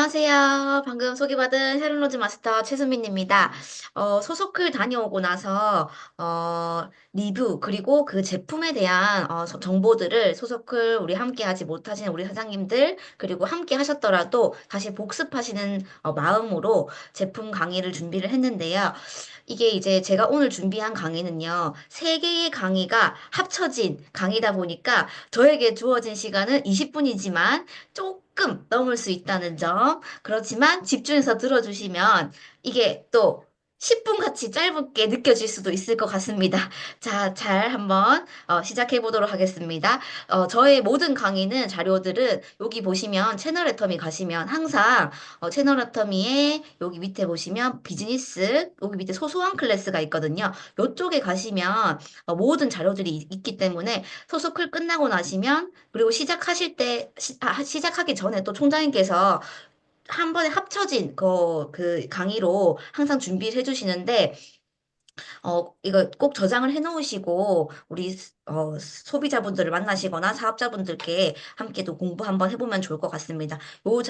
안녕하세요. 방금 소개받은 샤론로즈 마스터 최수민입니다. 소속을 다녀오고 나서, 리뷰, 그리고 그 제품에 대한 정보들을 소속을 우리 함께 하지 못하시는 우리 사장님들, 그리고 함께 하셨더라도 다시 복습하시는 마음으로 제품 강의를 준비를 했는데요. 이게 이제 제가 오늘 준비한 강의는요, 세 개의 강의가 합쳐진 강의다 보니까 저에게 주어진 시간은 20분이지만 조금 넘을 수 있다는 점. 그렇지만 집중해서 들어주시면 이게 또 10분 같이 짧게 느껴질 수도 있을 것 같습니다. 자, 잘 한번 시작해 보도록 하겠습니다. 저의 모든 강의는 자료들은 여기 보시면 채널 애터미 가시면 항상 채널 애터미에 여기 밑에 보시면 비즈니스 여기 밑에 소소한 클래스가 있거든요. 이쪽에 가시면 모든 자료들이 있기 때문에 소속클 끝나고 나시면 그리고 시작하실 때 시작하기 전에 또 총장님께서 한 번에 합쳐진 그 강의로 항상 준비를 해주시는데 이거 꼭 저장을 해 놓으시고, 우리, 소비자분들을 만나시거나 사업자분들께 함께 또 공부 한번 해보면 좋을 것 같습니다.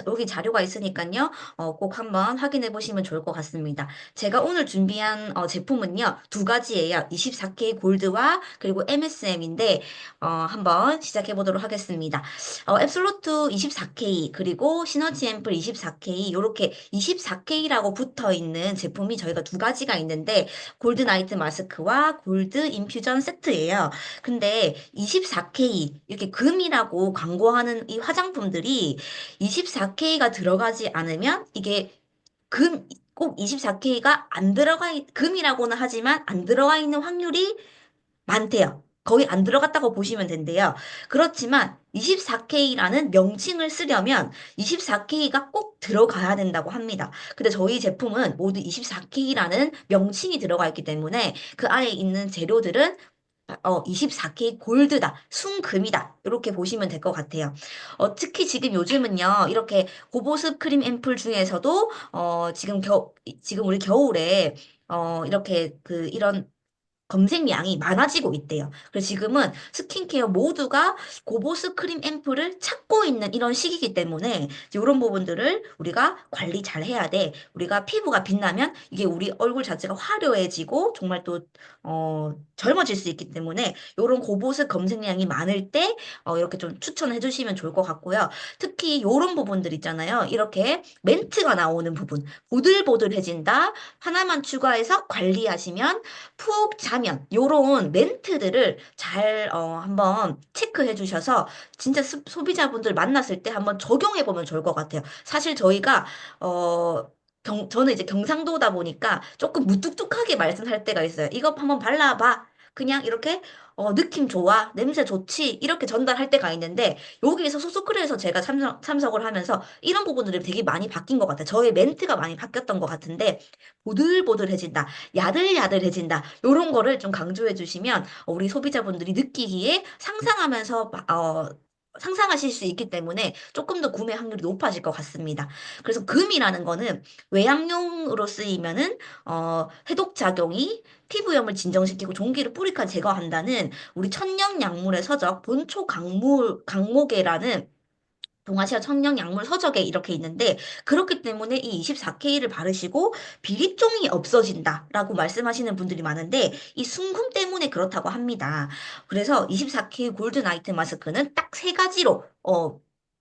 여기 자료가 있으니까요, 꼭 한번 확인해 보시면 좋을 것 같습니다. 제가 오늘 준비한 제품은요, 두 가지예요. 24K 골드와 그리고 MSM인데, 한번 시작해 보도록 하겠습니다. 앱솔루트 24K, 그리고 시너지 앰플 24K, 요렇게 24K라고 붙어 있는 제품이 저희가 두 가지가 있는데, 골드 나이트 마스크와 골드 인퓨전 세트예요. 근데 24K 이렇게 금이라고 광고하는 이 화장품들이 24K가 들어가지 않으면 이게 꼭 24K가 안 금이라고는 하지만 안 들어가 있는 확률이 많대요. 거의 안 들어갔다고 보시면 된대요. 그렇지만 24K라는 명칭을 쓰려면 24K가 꼭 들어가야 된다고 합니다. 근데 저희 제품은 모두 24K라는 명칭이 들어가 있기 때문에 그 안에 있는 재료들은 24K 골드다, 순금이다. 이렇게 보시면 될 것 같아요. 특히 지금 요즘은요, 이렇게 고보습 크림 앰플 중에서도, 지금 우리 겨울에, 이렇게 이런 검색량이 많아지고 있대요. 그래서 지금은 스킨케어 모두가 고보스 크림 앰플을 찾고 있는 이런 시기이기 때문에 이런 부분들을 우리가 관리 잘 해야 돼. 우리가 피부가 빛나면 이게 우리 얼굴 자체가 화려해지고 정말 또, 젊어질 수 있기 때문에 이런 고보스 검색량이 많을 때 이렇게 좀 추천해 주시면 좋을 것 같고요. 특히 이런 부분들 있잖아요. 이렇게 멘트가 나오는 부분. 보들보들해진다. 하나만 추가해서 관리하시면 푹 자면 요런 멘트들을 잘 한번 체크해 주셔서 진짜 소비자분들 만났을 때 한번 적용해 보면 좋을 것 같아요. 사실 저희가 저는 이제 경상도다 보니까 조금 무뚝뚝하게 말씀할 때가 있어요. 이거 한번 발라봐. 그냥 이렇게 느낌 좋아, 냄새 좋지 이렇게 전달할 때가 있는데 여기에서 소속글에서 제가 참석을 하면서 이런 부분들이 되게 많이 바뀐 것 같아요. 저의 멘트가 많이 바뀌었던 것 같은데 보들보들해진다. 야들야들해진다. 요런 거를 좀 강조해 주시면 우리 소비자분들이 느끼기에 상상하실 수 있기 때문에 조금 더 구매 확률이 높아질 것 같습니다. 그래서 금이라는 거는 외양용으로 쓰이면은 해독 작용이 피부염을 진정시키고 종기를 뿌리까지 제거한다는 우리 천년 약물의 서적 본초 강목에라는 동아시아 천년 약물 서적에 이렇게 있는데 그렇기 때문에 이 24K를 바르시고 비립종이 없어진다라고 말씀하시는 분들이 많은데 이 순금 때문에 그렇다고 합니다. 그래서 24K 골드 나이트 마스크는 딱 세 가지로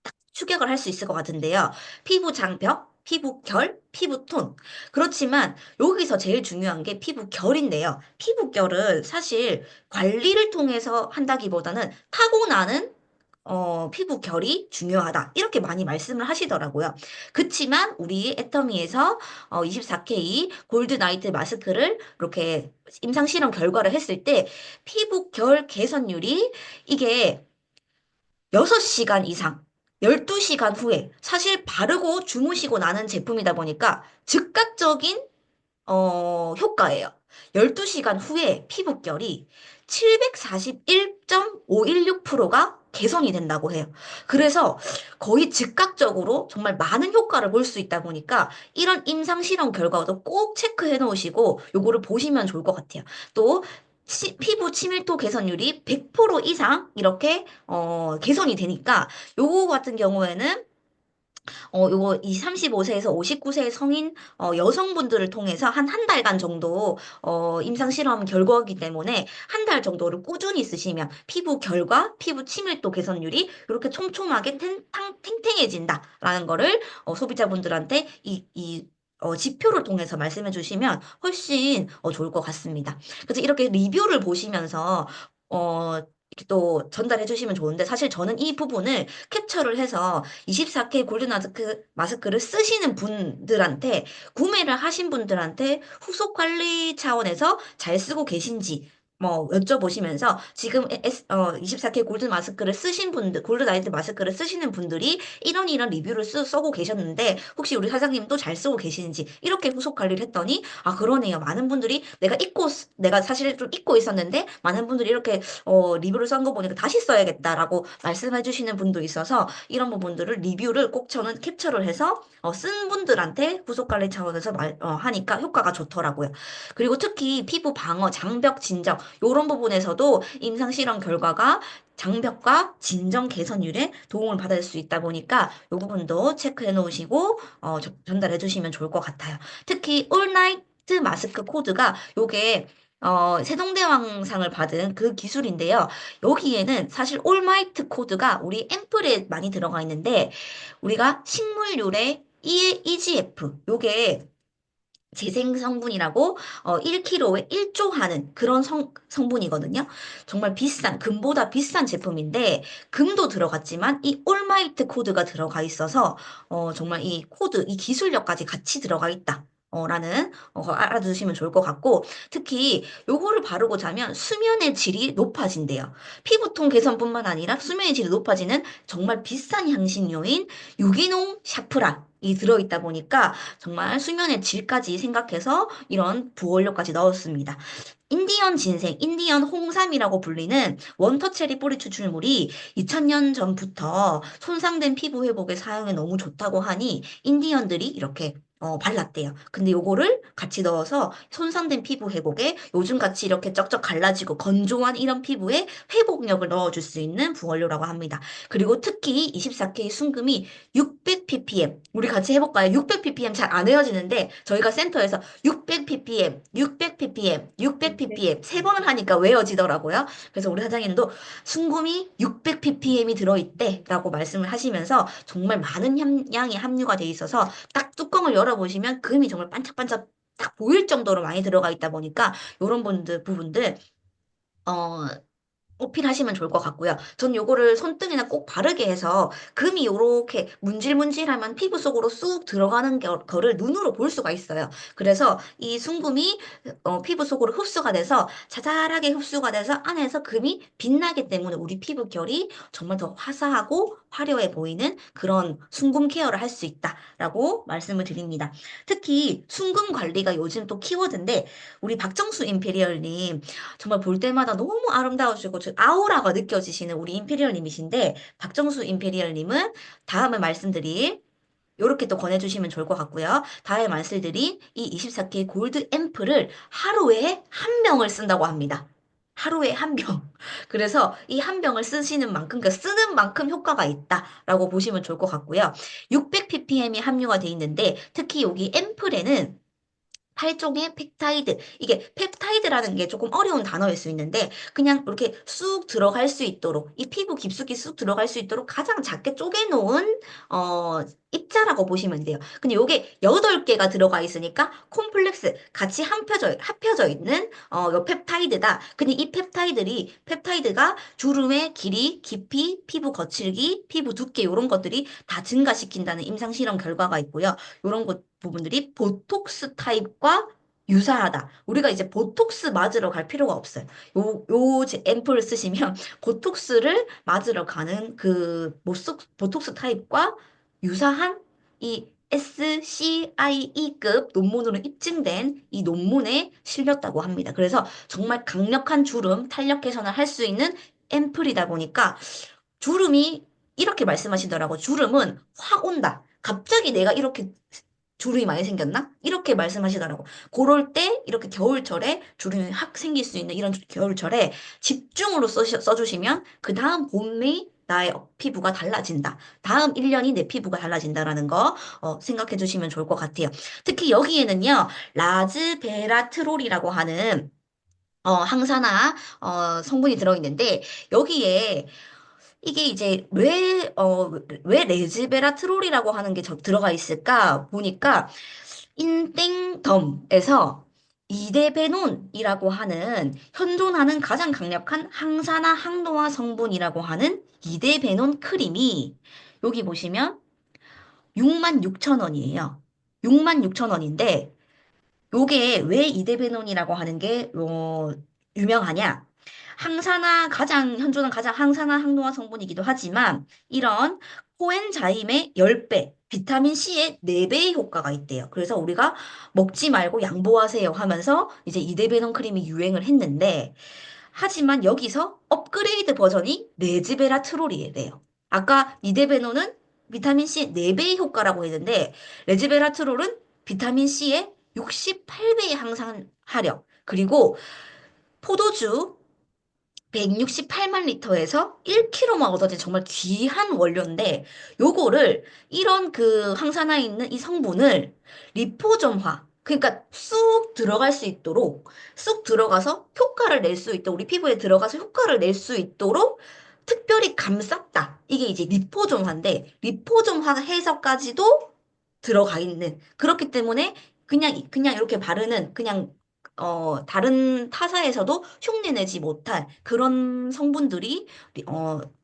딱 추격을 할 수 있을 것 같은데요. 피부 장벽, 피부 결, 피부 톤. 그렇지만 여기서 제일 중요한 게 피부 결인데요. 피부 결은 사실 관리를 통해서 한다기보다는 타고나는 피부 결이 중요하다. 이렇게 많이 말씀을 하시더라고요. 그치만 우리 애터미에서 24K 골드 나이트 마스크를 이렇게 임상 실험 결과를 했을 때 피부 결 개선율이 이게 6시간 이상, 12시간 후에 사실 바르고 주무시고 나는 제품이다 보니까 즉각적인 효과예요. 12시간 후에 피부결이 741.516%가 개선이 된다고 해요. 그래서 거의 즉각적으로 정말 많은 효과를 볼 수 있다 보니까 이런 임상 실험 결과도 꼭 체크해 놓으시고 요거를 보시면 좋을 것 같아요. 또 피부 치밀도 개선율이 100% 이상 이렇게 개선이 되니까 요거 같은 경우에는 요거 이 35세에서 59세 성인 여성분들을 통해서 한 달간 정도 임상 실험 결과이기 때문에 한 달 정도를 꾸준히 쓰시면 피부 결과, 피부 치밀도 개선율이 이렇게 촘촘하게 탱탱해진다라는 거를 소비자분들한테 지표를 통해서 말씀해 주시면 훨씬 좋을 것 같습니다. 그래서 이렇게 리뷰를 보시면서 이렇게 또 전달해 주시면 좋은데 사실 저는 이 부분을 캡처를 해서 24K 골든 마스크를 쓰시는 분들한테 구매를 하신 분들한테 후속 관리 차원에서 잘 쓰고 계신지 뭐 여쭤보시면서 지금 24K 골든 마스크를 쓰신 분들, 골든 아이드 마스크를 쓰시는 분들이 이런 리뷰를 써고 계셨는데 혹시 우리 사장님도 잘 쓰고 계시는지 이렇게 후속 관리를 했더니 아 그러네요. 많은 분들이 내가 사실 좀 잊고 있었는데 많은 분들이 이렇게 리뷰를 쓴 거 보니까 다시 써야겠다라고 말씀해 주시는 분도 있어서 이런 부분들을 리뷰를 꼭 저는 캡처를 해서 쓴 분들한테 후속 관리 차원에서 하니까 효과가 좋더라고요. 그리고 특히 피부 방어, 장벽 진정 이런 부분에서도 임상 실험 결과가 장벽과 진정 개선율에 도움을 받을 수 있다 보니까 이 부분도 체크해 놓으시고 전달해 주시면 좋을 것 같아요. 특히 올나이트 마스크 코드가 요게 세종대왕상을 받은 그 기술인데요. 여기에는 사실 올마이트 코드가 우리 앰플에 많이 들어가 있는데 우리가 식물유래 EGF 요게 재생 성분이라고 1kg에 1조 하는 그런 성분이거든요. 정말 비싼 금보다 비싼 제품인데 금도 들어갔지만 이 올마이트 코드가 들어가 있어서 정말 이 코드 이 기술력까지 같이 들어가 있다. 라는 거 알아두시면 좋을 것 같고 특히 요거를 바르고 자면 수면의 질이 높아진대요. 피부톤 개선뿐만 아니라 수면의 질이 높아지는 정말 비싼 향신료인 유기농 샤프란이 들어있다 보니까 정말 수면의 질까지 생각해서 이런 부원료까지 넣었습니다. 인디언 진생, 인디언 홍삼이라고 불리는 원터체리 뿌리 추출물이 2000년 전부터 손상된 피부 회복에 사용에 너무 좋다고 하니 인디언들이 이렇게 발랐대요. 근데 요거를 같이 넣어서 손상된 피부 회복에 요즘같이 이렇게 쩍쩍 갈라지고 건조한 이런 피부에 회복력을 넣어줄 수 있는 부원료라고 합니다. 그리고 특히 24K 순금이 600ppm. 우리 같이 해볼까요? 600ppm 잘 안 헤어지는데 저희가 센터에서 600ppm, 600ppm, 600ppm 세 번을 하니까 외워지더라고요. 그래서 우리 사장님도 순금이 600ppm이 들어있대라고 말씀을 하시면서 정말 많은 양이 함유가 돼 있어서 딱 뚜껑을 열어보시면 금이 정말 반짝반짝 딱 보일 정도로 많이 들어가 있다 보니까 이런 부분들 어, 어필하시면 좋을 것 같고요. 전 요거를 손등에나 꼭 바르게 해서 금이 요렇게 문질문질하면 피부 속으로 쑥 들어가는 거를 눈으로 볼 수가 있어요. 그래서 이 순금이 피부 속으로 흡수가 돼서 자잘하게 흡수가 돼서 안에서 금이 빛나기 때문에 우리 피부 결이 정말 더 화사하고 화려해 보이는 그런 순금 케어를 할 수 있다라고 말씀을 드립니다. 특히 순금 관리가 요즘 또 키워드인데 우리 박정수 임페리얼님 정말 볼 때마다 너무 아름다우시고 저 아우라가 느껴지시는 우리 임페리얼님이신데 박정수 임페리얼님은 다음에 말씀드릴 요렇게 또 권해주시면 좋을 것 같고요. 다음에 말씀드린 이 24K 골드 앰플을 하루에 한 병을 쓴다고 합니다. 하루에 한 병. 그래서 이 한 병을 쓰시는 만큼, 그러니까 쓰는 만큼 효과가 있다라고 보시면 좋을 것 같고요. 600ppm이 함유가 돼 있는데 특히 여기 앰플에는 8종의 펩타이드. 이게 펩타이드라는 게 조금 어려운 단어일 수 있는데 그냥 이렇게 쑥 들어갈 수 있도록 이 피부 깊숙이 쑥 들어갈 수 있도록 가장 작게 쪼개놓은 어 입자라고 보시면 돼요. 근데 요게 8개가 들어가 있으니까 콤플렉스 같이 합혀져 있는 요 펩타이드다. 근데 이 펩타이드가 주름의 길이, 깊이, 피부 거칠기, 피부 두께 이런 것들이 다 증가시킨다는 임상 실험 결과가 있고요. 요런 것 부분들이 보톡스 타입과 유사하다. 우리가 이제 보톡스 맞으러 갈 필요가 없어요. 앰플을 쓰시면 보톡스를 맞으러 가는 그 보톡스 타입과 유사한 이 SCIE급 논문으로 입증된 이 논문에 실렸다고 합니다. 그래서 정말 강력한 주름 탄력 개선을 할 수 있는 앰플이다 보니까 주름이 이렇게 말씀하시더라고. 주름은 확 온다. 갑자기 내가 이렇게 주름이 많이 생겼나? 이렇게 말씀하시더라고. 그럴 때 이렇게 겨울철에 주름이 확 생길 수 있는 이런 겨울철에 집중으로 써주시면 그 다음 봄이 나의 피부가 달라진다. 다음 1년이 내 피부가 달라진다라는 거 생각해 주시면 좋을 것 같아요. 특히 여기에는요, 라즈베라트롤이라고 하는 항산화 성분이 들어있는데 여기에 이게 이제 왜 레즈베라트롤이라고 하는 게 들어가 있을까 보니까 인땡덤에서 이데베논이라고 하는 현존하는 가장 강력한 항산화 항노화 성분이라고 하는 이데베논 크림이 여기 보시면 66,000원이에요. 66,000원인데 요게 왜 이데베논이라고 하는 게 유명하냐? 현존한 가장 항산화 항노화 성분이기도 하지만 이런 코엔자임의 10배, 비타민 C의 4배의 효과가 있대요. 그래서 우리가 먹지 말고 양보하세요 하면서 이제 이데베논 크림이 유행을 했는데 하지만 여기서 업그레이드 버전이 레즈베라트롤이래요. 아까 이데베논은 비타민 C 4배의 효과라고 했는데 레즈베라트롤은 비타민 C의 68배의 항산화력 그리고 포도주 168만 리터에서 1kg만 얻어진 정말 귀한 원료인데 요거를 이런 그 항산화에 있는 이 성분을 리포점화 그러니까 쑥 들어갈 수 있도록 쑥 들어가서 효과를 낼 수 있도록 우리 피부에 들어가서 효과를 낼 수 있도록 특별히 감쌌다. 이게 이제 리포점화인데 리포점화 해서까지도 들어가 있는 그렇기 때문에 그냥 이렇게 바르는 그냥 다른 타사에서도 흉내내지 못할 그런 성분들이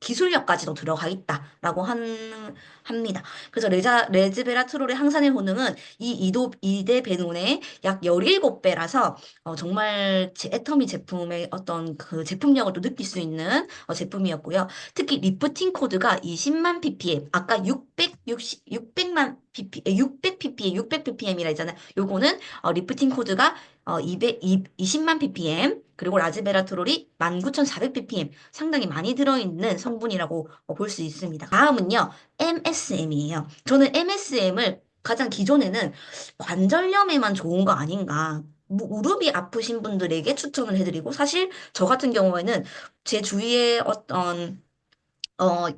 기술력까지도 들어가 있다라고 합니다. 그래서 레즈베라트롤의 항산의 효능은 이데베논의 약 17배라서 정말 애터미 제품의 어떤 그 제품력을 또 느낄 수 있는 제품이었고요. 특히 리프팅 코드가 20만 ppm, 아까 600만 ppm, 600 ppm, 600 ppm이라 했잖아요. 요거는 리프팅 코드가 20만 ppm, 그리고 라즈베라트롤이 19,400 ppm, 상당히 많이 들어있는 성분이라고 볼 수 있습니다. 다음은요, MSM이에요. 저는 MSM을 가장 기존에는 관절염에만 좋은 거 아닌가. 무릎이 아프신 분들에게 추천을 해드리고, 사실 저 같은 경우에는 제 주위에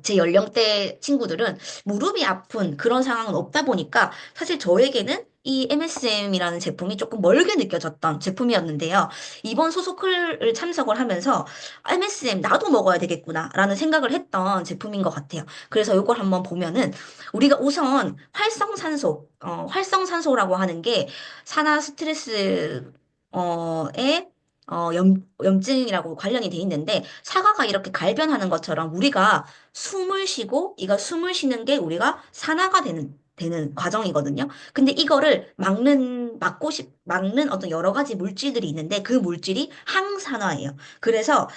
제 연령대 친구들은 무릎이 아픈 그런 상황은 없다 보니까 사실 저에게는 이 MSM이라는 제품이 조금 멀게 느껴졌던 제품이었는데요. 이번 소속클을 참석을 하면서 MSM 나도 먹어야 되겠구나라는 생각을 했던 제품인 것 같아요. 그래서 이걸 한번 보면은 우리가 우선 활성산소라고 하는 게 산화 스트레스 에 염증이라고 관련이 돼 있는데 사과가 이렇게 갈변하는 것처럼 우리가 숨을 쉬고 이가 숨을 쉬는 게 우리가 산화가 되는 과정이거든요. 근데 이거를 막는 어떤 여러 가지 물질들이 있는데 그 물질이 항산화예요. 그래서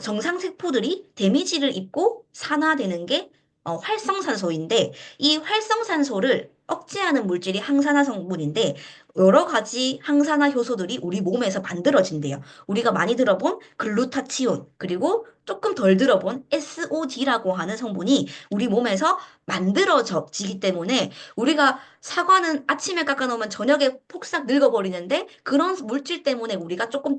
정상세포들이 데미지를 입고 산화되는 게 활성산소인데 이 활성산소를 억제하는 물질이 항산화 성분인데 여러 가지 항산화 효소들이 우리 몸에서 만들어진대요. 우리가 많이 들어본 글루타치온, 그리고 조금 덜 들어본 SOD라고 하는 성분이 우리 몸에서 만들어지기 때문에 우리가 사과는 아침에 깎아놓으면 저녁에 폭삭 늙어버리는데 그런 물질 때문에 우리가 조금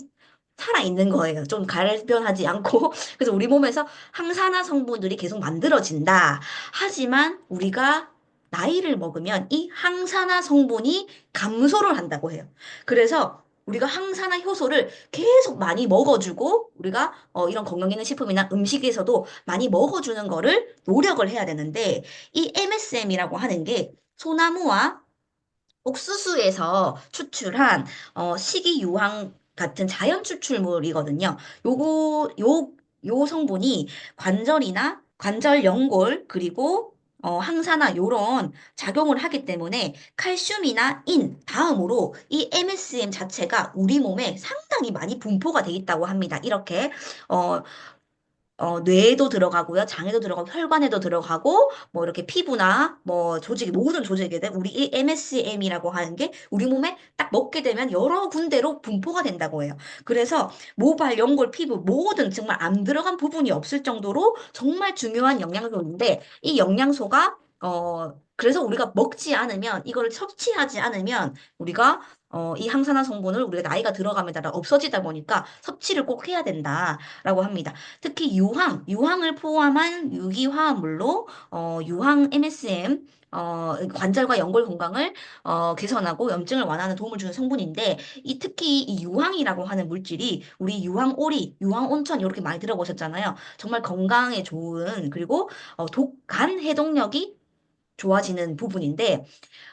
살아있는 거예요. 좀 갈변하지 않고. 그래서 우리 몸에서 항산화 성분들이 계속 만들어진다. 하지만 우리가 나이를 먹으면 이 항산화 성분이 감소를 한다고 해요. 그래서 우리가 항산화 효소를 계속 많이 먹어주고 우리가 이런 건강기능식품이나 음식에서도 많이 먹어주는 거를 노력을 해야 되는데 이 MSM이라고 하는 게 소나무와 옥수수에서 추출한 식이유황 같은 자연 추출물이거든요. 요 성분이 관절 연골 그리고 항산화 요런 작용을 하기 때문에 칼슘이나 다음으로 이 MSM 자체가 우리 몸에 상당히 많이 분포가 돼 있다고 합니다. 이렇게 어, 뇌에도 들어가고요, 장에도 들어가고, 혈관에도 들어가고, 뭐 이렇게 피부나 뭐 모든 조직에든 우리 이 MSM이라고 하는 게 우리 몸에 딱 먹게 되면 여러 군데로 분포가 된다고 해요. 그래서 모발, 연골, 피부 모든 정말 안 들어간 부분이 없을 정도로 정말 중요한 영양소인데 이 영양소가 그래서 우리가 먹지 않으면, 이거를 섭취하지 않으면, 우리가, 이 항산화 성분을 우리가 나이가 들어감에 따라 없어지다 보니까 섭취를 꼭 해야 된다라고 합니다. 특히 유황을 포함한 유기화합물로, 유황 MSM, 관절과 연골 건강을, 개선하고 염증을 완화하는 도움을 주는 성분인데, 특히 이 유황이라고 하는 물질이 우리 유황오리, 유황온천 이렇게 많이 들어보셨잖아요. 정말 건강에 좋은, 그리고, 간 해독력이 좋아지는 부분인데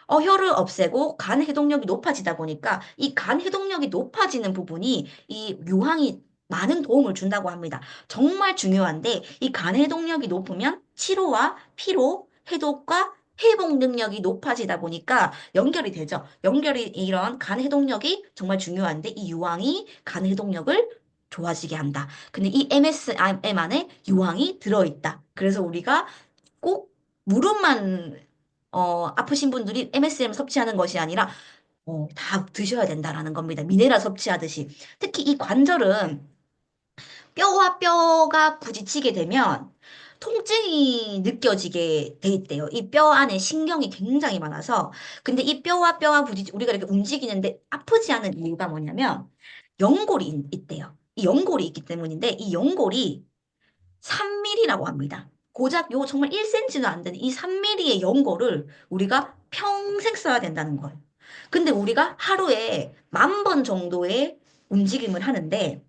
혀를 없애고 간 해독력이 높아지다 보니까 이 간 해독력이 높아지는 부분이 이 유황이 많은 도움을 준다고 합니다. 정말 중요한데 이 간 해독력이 높으면 치료와 피로, 해독과 회복 능력이 높아지다 보니까 연결이 되죠. 연결이 이런 간 해독력이 정말 중요한데 이 유황이 간 해독력을 좋아지게 한다. 근데 이 MSM 안에 유황이 들어있다. 그래서 우리가 꼭 무릎만 아프신 분들이 MSM 섭취하는 것이 아니라 다 드셔야 된다라는 겁니다. 미네랄 섭취하듯이. 특히 이 관절은 뼈와 뼈가 부딪히게 되면 통증이 느껴지게 돼 있대요. 이 뼈 안에 신경이 굉장히 많아서. 근데 이 뼈와 뼈가 우리가 이렇게 움직이는데 아프지 않은 이유가 뭐냐면 연골이 있대요. 이 연골이 있기 때문인데 이 연골이 3mm라고 합니다. 고작 요 정말 1cm도 안 되는 이 3mm의 연고를 우리가 평생 써야 된다는 거예요. 근데 우리가 하루에 10,000번 정도의 움직임을 하는데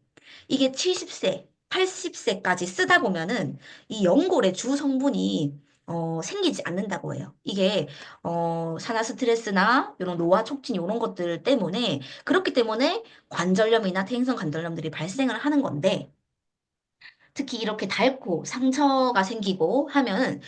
이게 70세, 80세까지 쓰다 보면은 이 연골의 주 성분이 생기지 않는다고 해요. 이게 산화 스트레스나 이런 노화 촉진 이런 것들 때문에 그렇기 때문에 관절염이나 퇴행성 관절염들이 발생을 하는 건데 특히 이렇게 닳고 상처가 생기고 하면은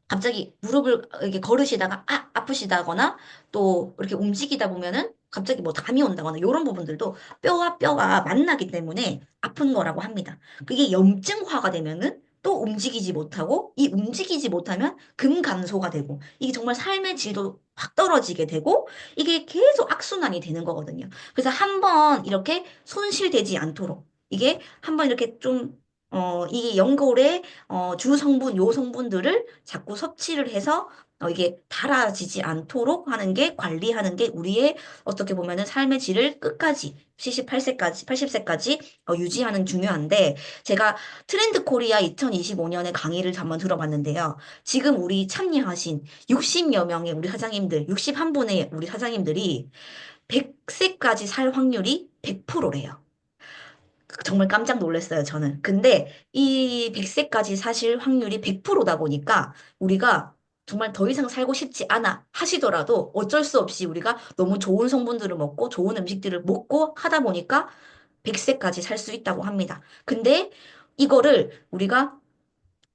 갑자기 무릎을 이렇게 걸으시다가 아프시다거나 또 이렇게 움직이다 보면은 갑자기 뭐 담이 온다거나 이런 부분들도 뼈와 뼈가 만나기 때문에 아픈 거라고 합니다. 그게 염증화가 되면은 또 움직이지 못하고 이 움직이지 못하면 근감소가 되고 이게 정말 삶의 질도 확 떨어지게 되고 이게 계속 악순환이 되는 거거든요. 그래서 한번 이렇게 손실되지 않도록 이게 한번 이렇게 좀 이게 연골의 주 성분, 요 성분들을 자꾸 섭취를 해서 이게 닳아지지 않도록 하는 게 관리하는 게 우리의 어떻게 보면은 삶의 질을 끝까지 78세까지, 80세까지 유지하는 중요한데 제가 트렌드 코리아 2025년에 강의를 한번 들어봤는데요. 지금 우리 참여하신 60여 명의 우리 사장님들, 61분의 우리 사장님들이 100세까지 살 확률이 100%래요. 정말 깜짝 놀랐어요, 저는. 근데 이 100세까지 사실 확률이 100%다 보니까 우리가 정말 더 이상 살고 싶지 않아 하시더라도 어쩔 수 없이 우리가 너무 좋은 성분들을 먹고 좋은 음식들을 먹고 하다 보니까 100세까지 살 수 있다고 합니다. 근데 이거를 우리가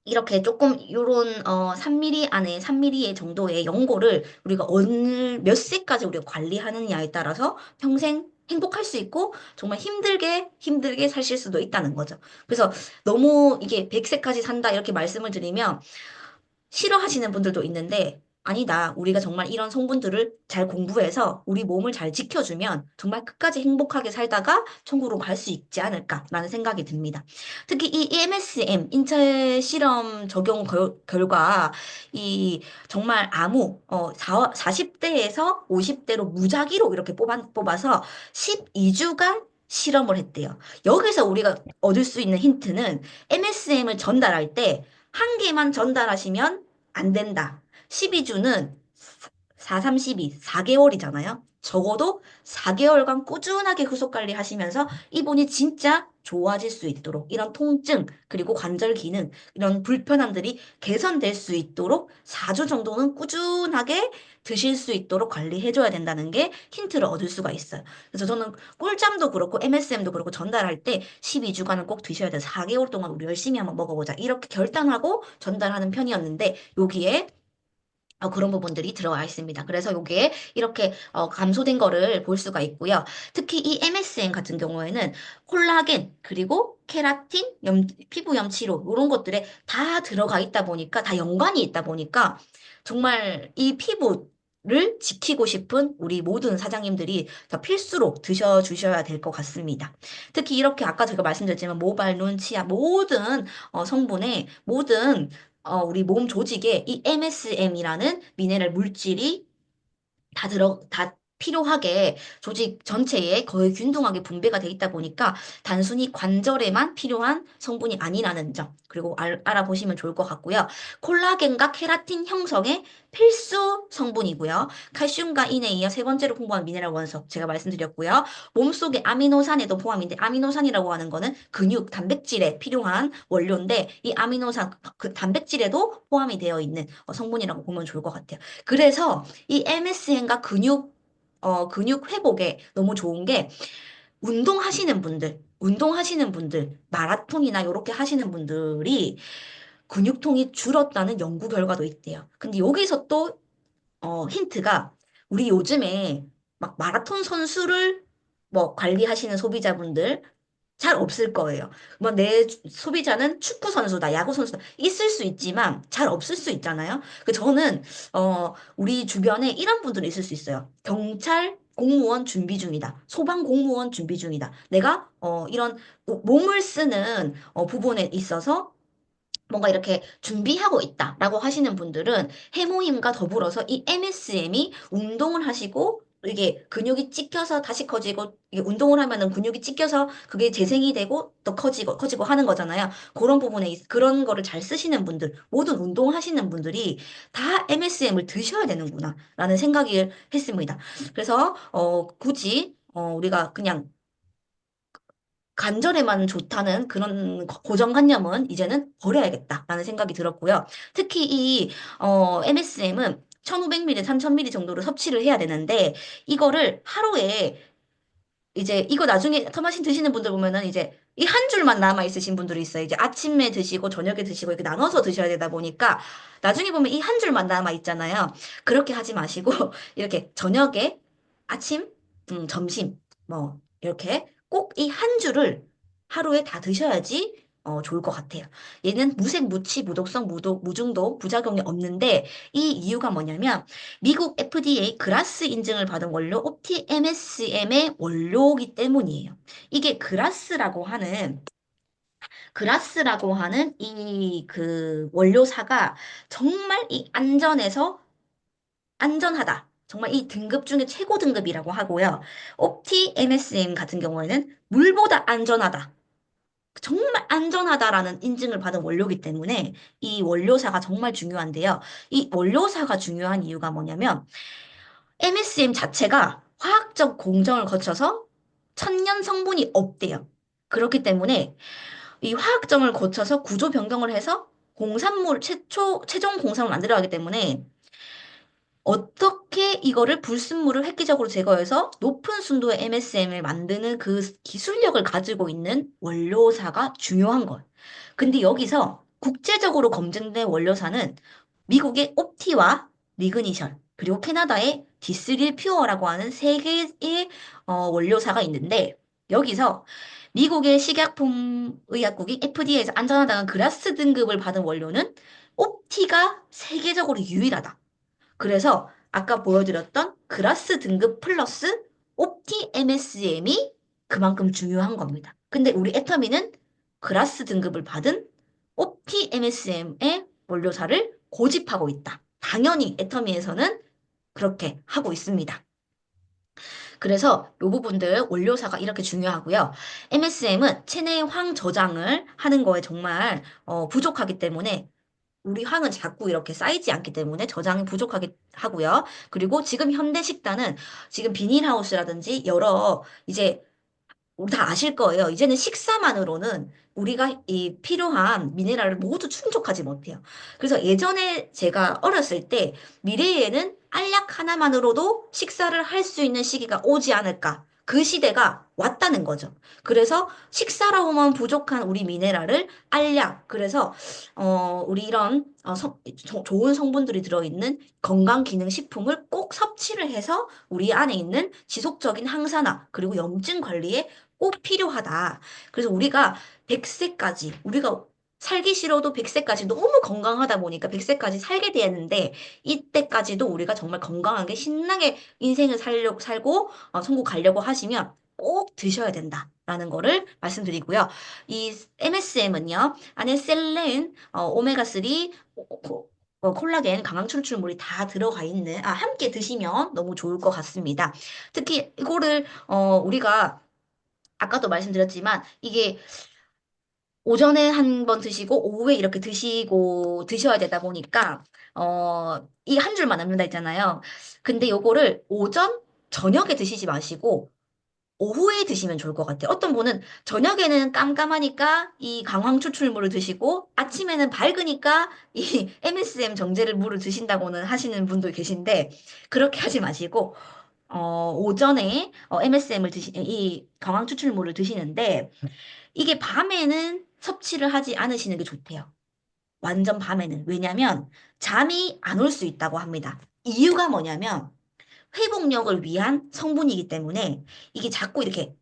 이렇게 조금 요런 3mm 안에 3mm 정도의 연고를 우리가 어느 몇 세까지 우리가 관리하느냐에 따라서 평생 행복할 수 있고 정말 힘들게 사실 수도 있다는 거죠. 그래서 너무 이게 100세까지 산다 이렇게 말씀을 드리면 싫어하시는 분들도 있는데, 아니다. 우리가 정말 이런 성분들을 잘 공부해서 우리 몸을 잘 지켜주면 정말 끝까지 행복하게 살다가 천국으로 갈 수 있지 않을까라는 생각이 듭니다. 특히 이 MSM, 인체 실험 적용 결과, 이 정말 40대에서 50대로 무작위로 이렇게 뽑아서 12주간 실험을 했대요. 여기서 우리가 얻을 수 있는 힌트는 MSM을 전달할 때 한 개만 전달하시면 안 된다. 12주는 4, 3, 12, 4개월이잖아요. 적어도 4개월간 꾸준하게 후속 관리하시면서 이분이 진짜 좋아질 수 있도록 이런 통증 그리고 관절 기능 이런 불편함들이 개선될 수 있도록 4주 정도는 꾸준하게 드실 수 있도록 관리해줘야 된다는 게 힌트를 얻을 수가 있어요. 그래서 저는 꿀잠도 그렇고 MSM도 그렇고 전달할 때 12주간은 꼭 드셔야 돼. 4개월 동안 우리 열심히 한번 먹어보자. 이렇게 결단하고 전달하는 편이었는데 여기에 그런 부분들이 들어가 있습니다. 그래서 요게 이렇게 감소된 거를 볼 수가 있고요. 특히 이 MSM 같은 경우에는 콜라겐 그리고 케라틴, 피부염 치료 이런 것들에 다 들어가 있다 보니까 다 연관이 있다 보니까 정말 이 피부를 지키고 싶은 우리 모든 사장님들이 다 필수로 드셔주셔야 될 것 같습니다. 특히 이렇게 아까 제가 말씀드렸지만 모발, 눈, 치아 모든 성분에 모든 우리 몸 조직에 이 MSM이라는 미네랄 물질이 다 필요하게 조직 전체에 거의 균등하게 분배가 돼 있다 보니까 단순히 관절에만 필요한 성분이 아니라는 점. 그리고 알아보시면 좋을 것 같고요. 콜라겐과 케라틴 형성의 필수 성분이고요. 칼슘과 인에 이어 세 번째로 풍부한 미네랄 원석 제가 말씀드렸고요. 몸속의 아미노산에도 포함인데 아미노산이라고 하는 거는 근육, 단백질에 필요한 원료인데 이 아미노산, 그 단백질에도 포함이 되어 있는 성분이라고 보면 좋을 것 같아요. 그래서 이 MSM과 근육 회복에 너무 좋은 게 운동하시는 분들, 마라톤이나 이렇게 하시는 분들이 근육통이 줄었다는 연구 결과도 있대요. 근데 여기서 또 힌트가 우리 요즘에 막 마라톤 선수를 뭐 관리하시는 소비자분들 잘 없을 거예요. 뭐 내 소비자는 축구 선수다, 야구 선수다 있을 수 있지만 잘 없을 수 있잖아요. 그 저는 우리 주변에 이런 분들이 있을 수 있어요. 경찰 공무원 준비 중이다. 소방 공무원 준비 중이다. 내가 이런 몸을 쓰는 부분에 있어서 뭔가 이렇게 준비하고 있다라고 하시는 분들은 해모임과 더불어서 이 MSM이 운동을 하시고 이게 근육이 찢겨서 다시 커지고 이게 운동을 하면은 근육이 찢겨서 그게 재생이 되고 또 커지고 하는 거잖아요. 그런 부분에 그런 거를 잘 쓰시는 분들, 모든 운동하시는 분들이 다 MSM을 드셔야 되는구나라는 생각을 했습니다. 그래서 굳이 우리가 그냥 관절에만 좋다는 그런 고정관념은 이제는 버려야겠다라는 생각이 들었고요. 특히 이 MSM은 1500ml, 3000ml 정도를 섭취를 해야 되는데 이거를 하루에 이제 이거 나중에 토마신 드시는 분들 보면은 이제 이 한 줄만 남아 있으신 분들이 있어요. 이제 아침에 드시고 저녁에 드시고 이렇게 나눠서 드셔야 되다 보니까 나중에 보면 이 한 줄만 남아 있잖아요. 그렇게 하지 마시고 이렇게 저녁에 아침, 점심 뭐 이렇게 꼭 이 한 줄을 하루에 다 드셔야지 좋을 것 같아요. 얘는 무색, 무취, 무독성, 무중독, 부작용이 없는데 이 이유가 뭐냐면 미국 FDA 그라스 인증을 받은 원료 옵티 MSM의 원료이기 때문이에요. 이게 그라스라고 하는 이 그 원료사가 정말 이 안전하다. 정말 이 등급 중에 최고 등급이라고 하고요. 옵티 MSM 같은 경우에는 물보다 안전하다. 정말 안전하다라는 인증을 받은 원료이기 때문에 이 원료사가 정말 중요한데요. 이 원료사가 중요한 이유가 뭐냐면 MSM 자체가 화학적 공정을 거쳐서 천년 성분이 없대요. 그렇기 때문에 이 화학점을 거쳐서 구조 변경을 해서 최종 공산물 만들어 가기 때문에 어떻게 이거를 불순물을 획기적으로 제거해서 높은 순도의 MSM을 만드는 그 기술력을 가지고 있는 원료사가 중요한 거예요. 근데 여기서 국제적으로 검증된 원료사는 미국의 옵티와 리그니션, 그리고 캐나다의 디스릴 퓨어라고 하는 세 개의 원료사가 있는데 여기서 미국의 식약품의약국이 FDA에서 안전하다는 그라스 등급을 받은 원료는 옵티가 세계적으로 유일하다. 그래서 아까 보여드렸던 그라스 등급 플러스 옵티 MSM이 그만큼 중요한 겁니다. 근데 우리 애터미는 그라스 등급을 받은 옵티 MSM의 원료사를 고집하고 있다. 당연히 애터미에서는 그렇게 하고 있습니다. 그래서 이 부분들 원료사가 이렇게 중요하고요. MSM은 체내의 황 저장을 하는 거에 정말 부족하기 때문에 우리 황은 자꾸 이렇게 쌓이지 않기 때문에 저장이 부족하게 하고요. 그리고 지금 현대 식단은 지금 비닐하우스라든지 여러 이제 우리 다 아실 거예요. 이제는 식사만으로는 우리가 이 필요한 미네랄을 모두 충족하지 못해요. 그래서 예전에 제가 어렸을 때 미래에는 알약 하나만으로도 식사를 할 수 있는 시기가 오지 않을까. 그 시대가 왔다는 거죠. 그래서 식사로만 부족한 우리 미네랄을 알약, 그래서 우리 이런 좋은 성분들이 들어있는 건강기능식품을 꼭 섭취를 해서 우리 안에 있는 지속적인 항산화, 그리고 염증 관리에 꼭 필요하다. 그래서 우리가 100세까지, 우리가 살기 싫어도 100세까지 너무 건강하다 보니까 100세까지 살게 되었는데, 이때까지도 우리가 정말 건강하게 신나게 인생을 살고, 천국 가려고 하시면 꼭 드셔야 된다라는 거를 말씀드리고요. 이 MSM은요, 안에 셀렌, 오메가3, 콜라겐, 강황 추출물이 다 들어가 있는, 함께 드시면 너무 좋을 것 같습니다. 특히 이거를, 우리가 아까도 말씀드렸지만, 이게 오전에 한 번 드시고 오후에 이렇게 드시고 드셔야 되다 보니까 이 한 줄만 남는다 했잖아요. 근데 요거를 오전, 저녁에 드시지 마시고 오후에 드시면 좋을 것 같아요. 어떤 분은 저녁에는 깜깜하니까 이 강황 추출물을 드시고 아침에는 밝으니까 이 MSM 정제를 물을 드신다고는 하시는 분도 계신데 그렇게 하지 마시고 오전에 MSM을 이 강황 추출물을 드시는데 이게 밤에는 섭취를 하지 않으시는 게 좋대요. 완전 밤에는. 왜냐면 잠이 안 올 수 있다고 합니다. 이유가 뭐냐면 회복력을 위한 성분이기 때문에 이게 자꾸 이렇게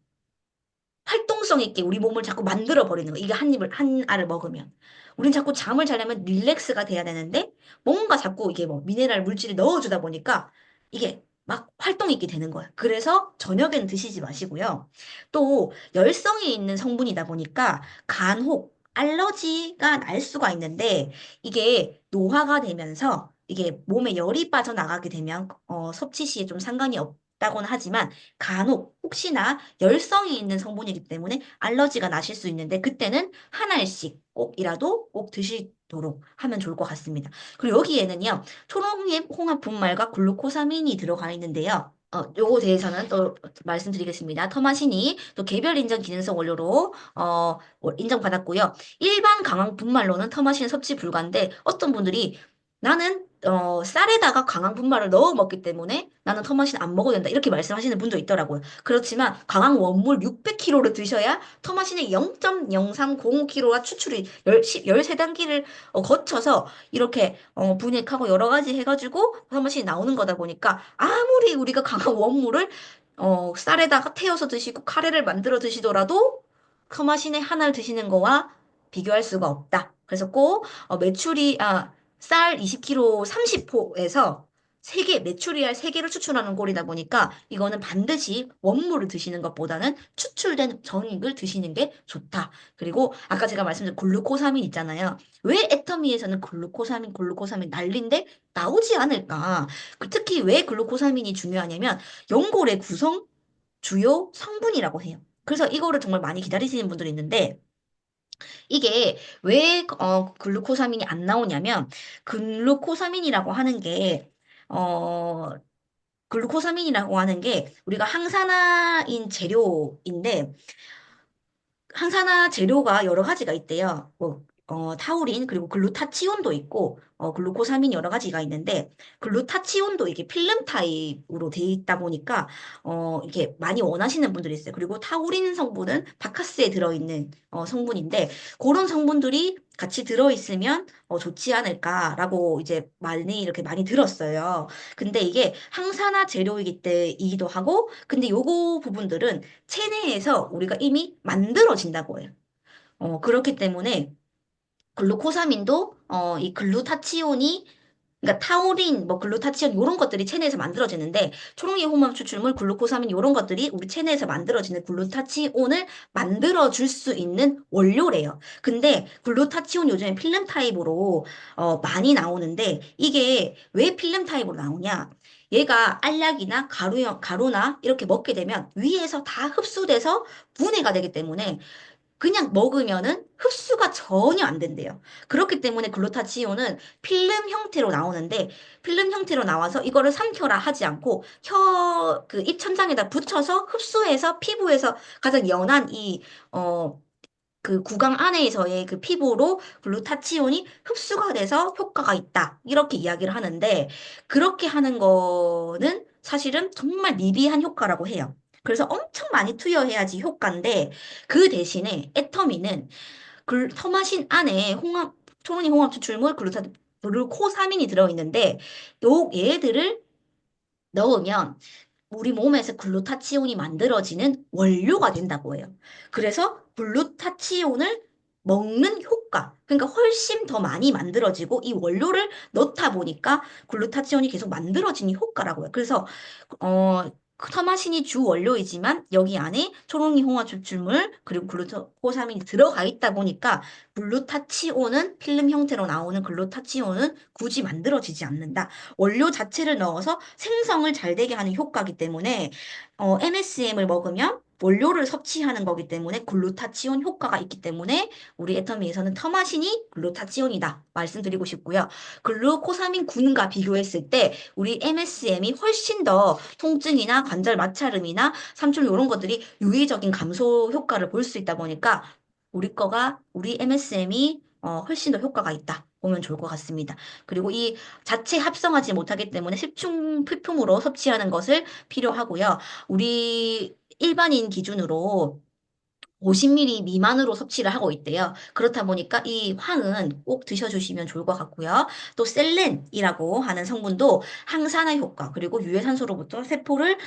활동성 있게 우리 몸을 자꾸 만들어 버리는 거. 이게 한 입을, 한 알을 먹으면. 우린 자꾸 잠을 자려면 릴렉스가 돼야 되는데, 뭔가 자꾸 이게 뭐 미네랄 물질을 넣어주다 보니까 이게 막 활동 있게 되는 거예요. 그래서 저녁에는 드시지 마시고요. 또 열성이 있는 성분이다 보니까 간혹 알러지가 날 수가 있는데, 이게 노화가 되면서 이게 몸에 열이 빠져나가게 되면 섭취 시에 좀 상관이 없다고는 하지만 간혹 혹시나 열성이 있는 성분이기 때문에 알러지가 나실 수 있는데 그때는 한 알씩 꼭이라도 꼭 드시도록 하면 좋을 것 같습니다. 그리고 여기에는요, 초록잎 홍합 분말과 글루코사민이 들어가 있는데요. 요거 대해서는 또 말씀드리겠습니다. 터마신이 또 개별 인정 기능성 원료로 인정받았고요. 일반 강황 분말로는 터마신 섭취 불가인데 어떤 분들이 나는 쌀에다가 강황 분말을 넣어 먹기 때문에 나는 터마신 안 먹어도 된다. 이렇게 말씀하시는 분도 있더라고요. 그렇지만 강황 원물 600kg를 드셔야 터마신의 0.0305kg가 추출이 13단계를 거쳐서 이렇게 분해하고 여러 가지 해가지고 터마신이 나오는 거다 보니까 아무리 우리가 강황 원물을 쌀에다가 태워서 드시고 카레를 만들어 드시더라도 터마신의 하나를 드시는 거와 비교할 수가 없다. 그래서 꼭 쌀 20kg 30호에서 메추리알 3개를 추출하는 꼴이다 보니까 이거는 반드시 원물을 드시는 것보다는 추출된 정육을 드시는 게 좋다. 그리고 아까 제가 말씀드린 글루코사민 있잖아요. 왜 애터미에서는 글루코사민 난리인데 나오지 않을까? 특히 왜 글루코사민이 중요하냐면 연골의 구성 주요 성분이라고 해요. 그래서 이거를 정말 많이 기다리시는 분들이 있는데 이게 왜 글루코사민이 안 나오냐면 글루코사민이라고 하는 게 어, 글루코사민이라고 하는 게 우리가 항산화인 재료인데 항산화 재료가 여러 가지가 있대요. 뭐, 타우린, 그리고 글루타치온도 있고, 글루코사민 여러 가지가 있는데, 글루타치온도 이게 필름 타입으로 돼 있다 보니까, 이게 많이 원하시는 분들이 있어요. 그리고 타우린 성분은 바카스에 들어있는, 성분인데, 그런 성분들이 같이 들어있으면, 좋지 않을까라고 이제 많이 이렇게 많이 들었어요. 근데 이게 항산화 재료이기 때이기도 하고, 근데 요거 부분들은 체내에서 우리가 이미 만들어진다고 해요. 그렇기 때문에 글루코사민도 이 글루타치온이 그러니까 타우린, 뭐 글루타치온 이런 것들이 체내에서 만들어지는데 초록이 호르몬 추출물, 글루코사민 이런 것들이 우리 체내에서 만들어지는 글루타치온을 만들어줄 수 있는 원료래요. 근데 글루타치온 요즘에 필름 타입으로 많이 나오는데 이게 왜 필름 타입으로 나오냐? 얘가 알약이나 가루나 이렇게 먹게 되면 위에서 다 흡수돼서 분해가 되기 때문에 그냥 먹으면은 흡수가 전혀 안 된대요. 그렇기 때문에 글루타치온은 필름 형태로 나오는데 필름 형태로 나와서 이거를 삼켜라 하지 않고 그 입천장에다 붙여서 흡수해서 피부에서 가장 연한 그 구강 안에서의 그 피부로 글루타치온이 흡수가 돼서 효과가 있다. 이렇게 이야기를 하는데 그렇게 하는 거는 사실은 정말 미비한 효과라고 해요. 그래서 엄청 많이 투여해야지 효과인데 그 대신에 애터미는 토마신 안에 초롱이 홍합 추출물 글루코사민이 들어있는데 얘들을 넣으면 우리 몸에서 글루타치온이 만들어지는 원료가 된다고 해요. 그래서 글루타치온을 먹는 효과, 그러니까 훨씬 더 많이 만들어지고 이 원료를 넣다 보니까 글루타치온이 계속 만들어지는 효과라고 해요. 그래서 터마신이 주 원료이지만 여기 안에 초롱이 홍화 추출물 그리고 글루코사민이 들어가 있다 보니까 글루타치온은 필름 형태로 나오는 글루타치온은 굳이 만들어지지 않는다. 원료 자체를 넣어서 생성을 잘 되게 하는 효과이기 때문에 MSM을 먹으면 원료를 섭취하는 거기 때문에 글루타치온 효과가 있기 때문에 우리 애터미에서는 터마신이 글루타치온이다 말씀드리고 싶고요. 글루코사민 군과 비교했을 때 우리 MSM이 훨씬 더 통증이나 관절 마찰음이나 삼촌 이런 것들이 유의적인 감소 효과를 볼 수 있다 보니까 우리 MSM이 훨씬 더 효과가 있다 보면 좋을 것 같습니다. 그리고 이 자체 합성하지 못하기 때문에 식품 필품으로 섭취하는 것을 필요하고요. 우리 일반인 기준으로 50ml 미만으로 섭취를 하고 있대요. 그렇다 보니까 이 황은 꼭 드셔주시면 좋을 것 같고요. 또 셀렌이라고 하는 성분도 항산화 효과 그리고 유해산소로부터 세포를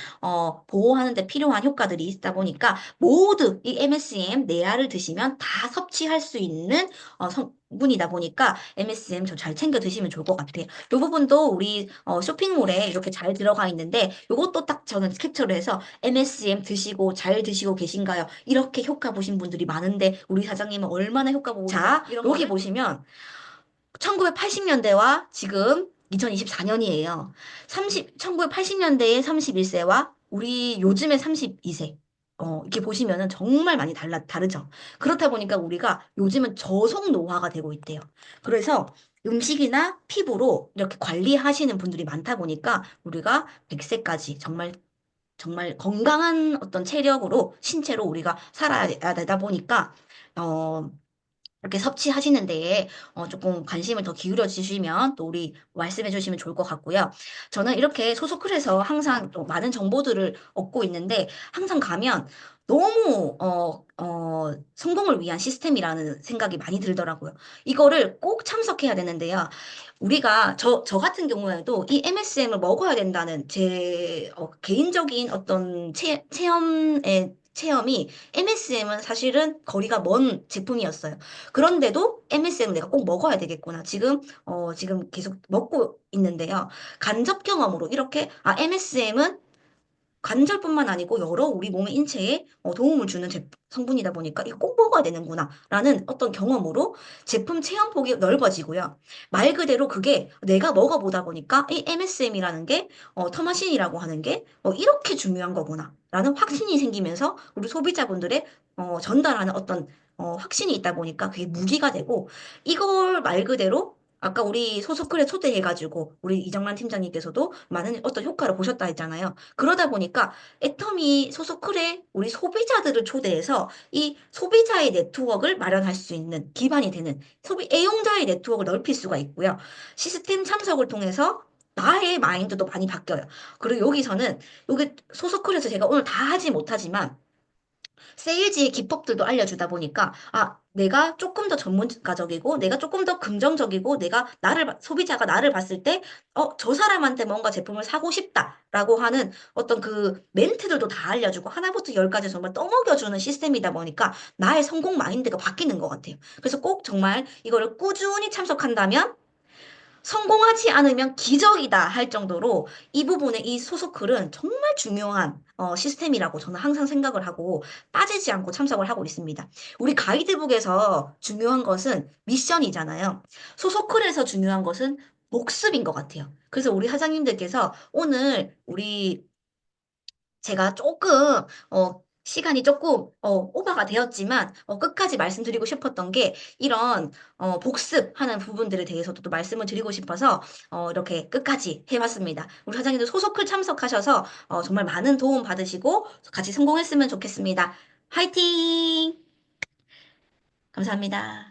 보호하는 데 필요한 효과들이 있다 보니까 모두 이 MSM 네 알을 드시면 다 섭취할 수 있는 성분이다 보니까 MSM 저 잘 챙겨 드시면 좋을 것 같아요. 이 부분도 우리 쇼핑몰에 이렇게 잘 들어가 있는데 이것도 딱 저는 캡처를 해서 MSM 드시고 잘 드시고 계신가요? 이렇게 효과 보신 분들이 많은데 우리 사장님은 얼마나 효과 보고 자, 이런 여기 거를 보시면 1980년대와 지금 2024년이에요. 1980년대의 31세와 우리 요즘의 32세. 이렇게 보시면은 정말 많이 다르죠. 그렇다 보니까 우리가 요즘은 저속 노화가 되고 있대요. 그래서 음식이나 피부로 이렇게 관리하시는 분들이 많다 보니까 우리가 100세까지 정말 건강한 어떤 체력으로, 신체로 우리가 살아야 되다 보니까, 어, 이렇게 섭취하시는 데에 조금 관심을 더 기울여 주시면 또 우리 말씀해 주시면 좋을 것 같고요. 저는 이렇게 소속글에서 항상 또 많은 정보들을 얻고 있는데 항상 가면 너무 성공을 위한 시스템이라는 생각이 많이 들더라고요. 이거를 꼭 참석해야 되는데요. 우리가 저 같은 경우에도 이 MSM을 먹어야 된다는 제 개인적인 어떤 체험이 MSM은 사실은 거리가 먼 제품이었어요. 그런데도 MSM 내가 꼭 먹어야 되겠구나. 지금 계속 먹고 있는데요. 간접 경험으로 이렇게, MSM은 관절뿐만 아니고 여러 우리 몸의 인체에 도움을 주는 성분이다 보니까 이거 꼭 먹어야 되는구나 라는 어떤 경험으로 제품 체험 폭이 넓어지고요. 말 그대로 그게 내가 먹어보다 보니까 이 MSM이라는 게 터마신이라고 하는 게 이렇게 중요한 거구나 라는 확신이 생기면서 우리 소비자분들의 전달하는 어떤 확신이 있다 보니까 그게 무기가 되고 이걸 말 그대로 아까 우리 소속글에 초대해가지고 우리 이정란 팀장님께서도 많은 어떤 효과를 보셨다 했잖아요. 그러다 보니까 애터미 소속클에 우리 소비자들을 초대해서 이 소비자의 네트워크를 마련할 수 있는 기반이 되는 애용자의 네트워크를 넓힐 수가 있고요. 시스템 참석을 통해서 나의 마인드도 많이 바뀌어요. 그리고 여기서는 여기 소속클에서 제가 오늘 다 하지 못하지만 세일즈의 기법들도 알려주다 보니까, 내가 조금 더 전문가적이고, 내가 조금 더 긍정적이고, 소비자가 나를 봤을 때, 저 사람한테 뭔가 제품을 사고 싶다라고 하는 어떤 그 멘트들도 다 알려주고, 하나부터 열까지 정말 떠먹여주는 시스템이다 보니까, 나의 성공 마인드가 바뀌는 것 같아요. 그래서 꼭 정말 이거를 꾸준히 참석한다면, 성공하지 않으면 기적이다 할 정도로 이 부분에 이 소속글은 정말 중요한 시스템이라고 저는 항상 생각을 하고 빠지지 않고 참석을 하고 있습니다. 우리 가이드북에서 중요한 것은 미션이잖아요. 소속글에서 중요한 것은 복습인 것 같아요. 그래서 우리 사장님들께서 오늘 제가 시간이 조금, 오버가 되었지만, 끝까지 말씀드리고 싶었던 게, 이런, 복습하는 부분들에 대해서도 또 말씀을 드리고 싶어서, 이렇게 끝까지 해봤습니다. 우리 사장님도 소속클 참석하셔서, 정말 많은 도움 받으시고, 같이 성공했으면 좋겠습니다. 화이팅! 감사합니다.